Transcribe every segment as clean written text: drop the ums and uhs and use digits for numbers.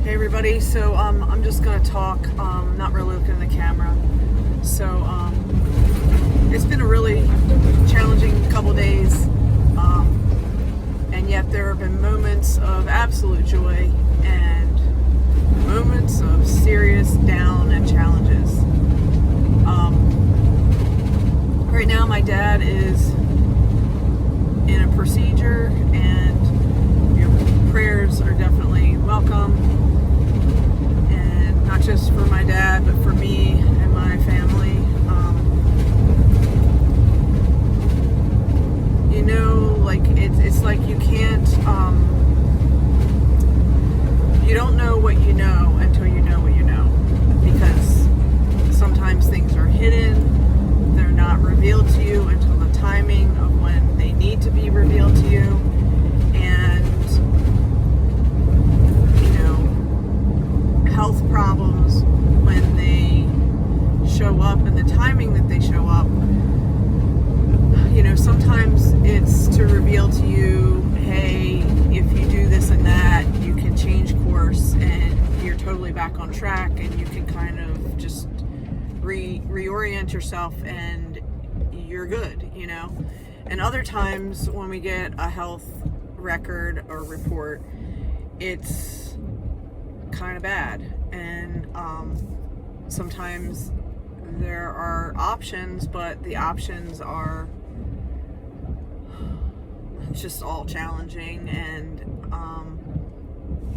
Hey everybody, so I'm just gonna talk, not really looking at the camera. So it's been a really challenging couple days, and yet there have been moments of absolute joy and moments of serious down and challenges. Right now my dad is in a procedure, and your prayers are definitely welcome. Not just for my dad, but for me and my family. It's like you can't, you don't know what you know until you know what you know. Because sometimes things are hidden, they're not revealed to you until the timing of when they need to be revealed to you. And health problems, when they show up and the timing that they show up, sometimes it's to reveal to you, hey, if you do this and that, you can change course and you're totally back on track, and you can kind of just reorient yourself and you're good, And other times when we get a health record or report, it's kind of bad, and sometimes there are options, but the options are just all challenging, and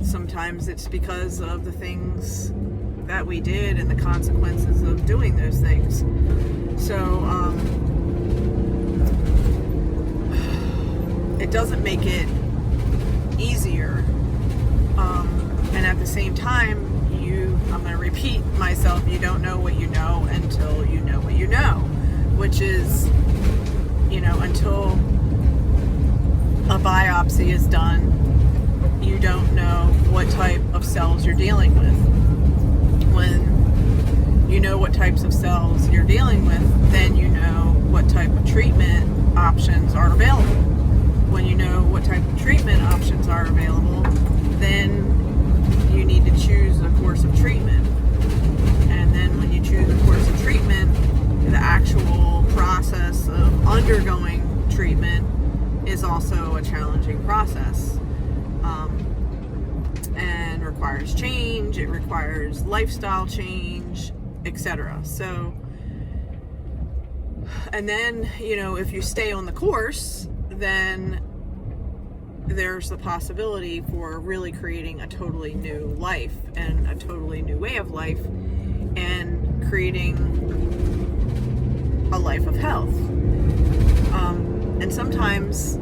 sometimes it's because of the things that we did and the consequences of doing those things. So it doesn't make it easier. And at the same time, I'm going to repeat myself, you don't know what you know until you know what you know, which is, until a biopsy is done, you don't know what type of cells you're dealing with. When you know what types of cells you're dealing with, then you know what type of treatment options are available. When you know what type of treatment options are available, then you need to choose a course of treatment. And then when you choose a course of treatment, the actual process of undergoing treatment is also a challenging process, and requires change, it requires lifestyle change, etc. So, and then, if you stay on the course, then there's the possibility for really creating a totally new life and a totally new way of life, and creating a life of health. And sometimes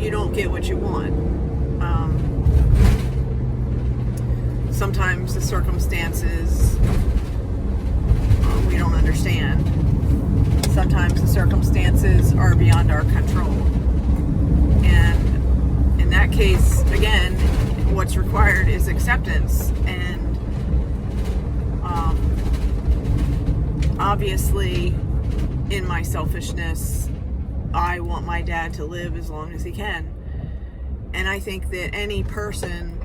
you don't get what you want. Sometimes the circumstances we don't understand. Sometimes the circumstances are beyond our control. And in that case, again, what's required is acceptance. And obviously, in my selfishness, I want my dad to live as long as he can. And I think that any person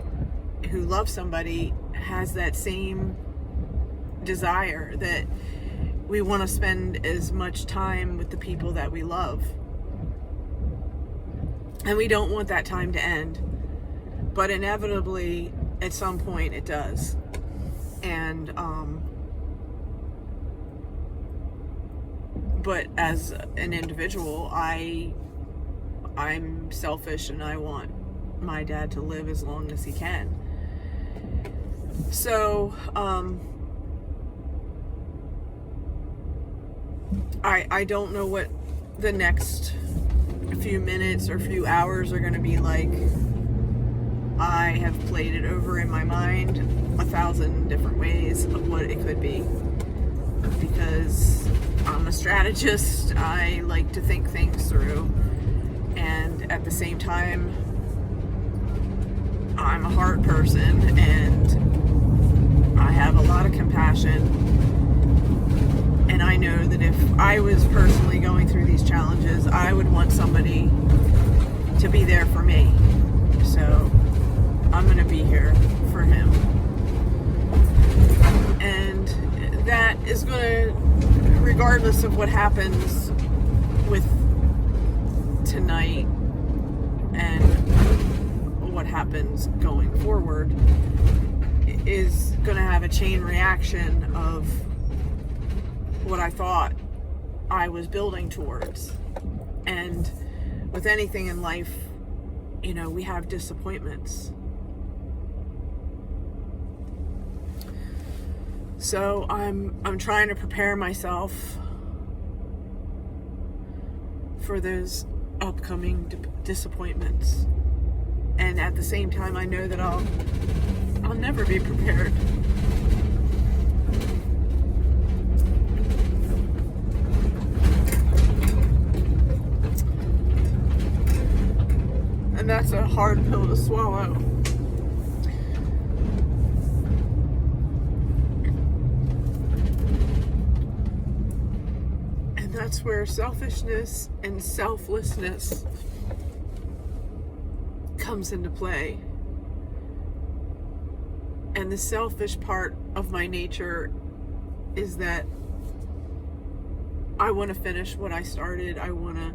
who loves somebody has that same desire, that we want to spend as much time with the people that we love. And we don't want that time to end. But inevitably, at some point, it does. And, but as an individual, I'm selfish, and I want my dad to live as long as he can. So, I don't know what the next few minutes or few hours are going to be like. I have played it over in my mind 1,000 different ways of what it could be, because I'm a strategist. I like to think things through, and at the same time, I'm a hard person, and I have a lot of compassion, and I know that if I was personally going through these challenges, I would want somebody to be there for me. So I'm going to be regardless of what happens with tonight and what happens going forward, is going to have a chain reaction of what I thought I was building towards. And with anything in life, we have disappointments. So I'm trying to prepare myself for those upcoming disappointments. And at the same time, I know that I'll never be prepared. And that's a hard pill to swallow. And that's where selfishness and selflessness comes into play. And the selfish part of my nature is that I want to finish what I started. I want to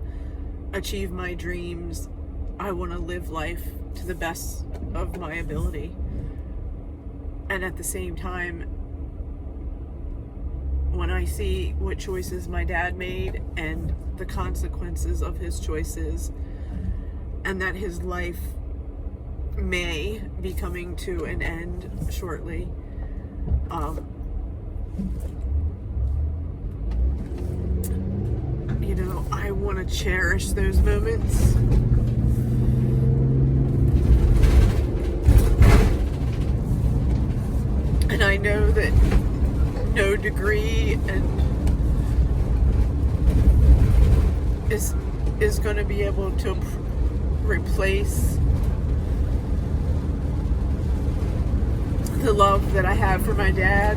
achieve my dreams. I want to live life to the best of my ability. And at the same time, when I see what choices my dad made and the consequences of his choices, and that his life may be coming to an end shortly, I want to cherish those moments. And I know that no degree is going to be able to replace the love that I have for my dad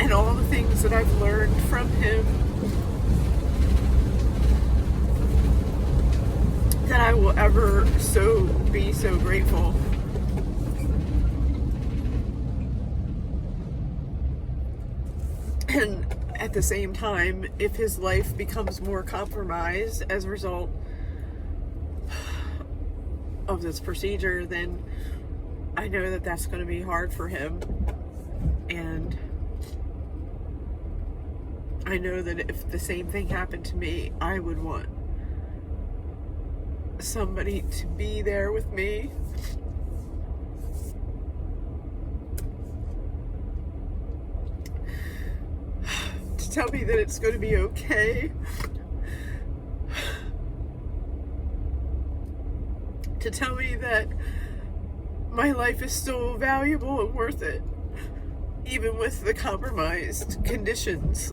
and all the things that I've learned from him, that I will ever be so grateful. And at the same time, if his life becomes more compromised as a result of this procedure, then I know that that's going to be hard for him. And I know that if the same thing happened to me, I would want somebody to be there with me. To tell me that it's going to be okay. To tell me that my life is still valuable and worth it, even with the compromised conditions.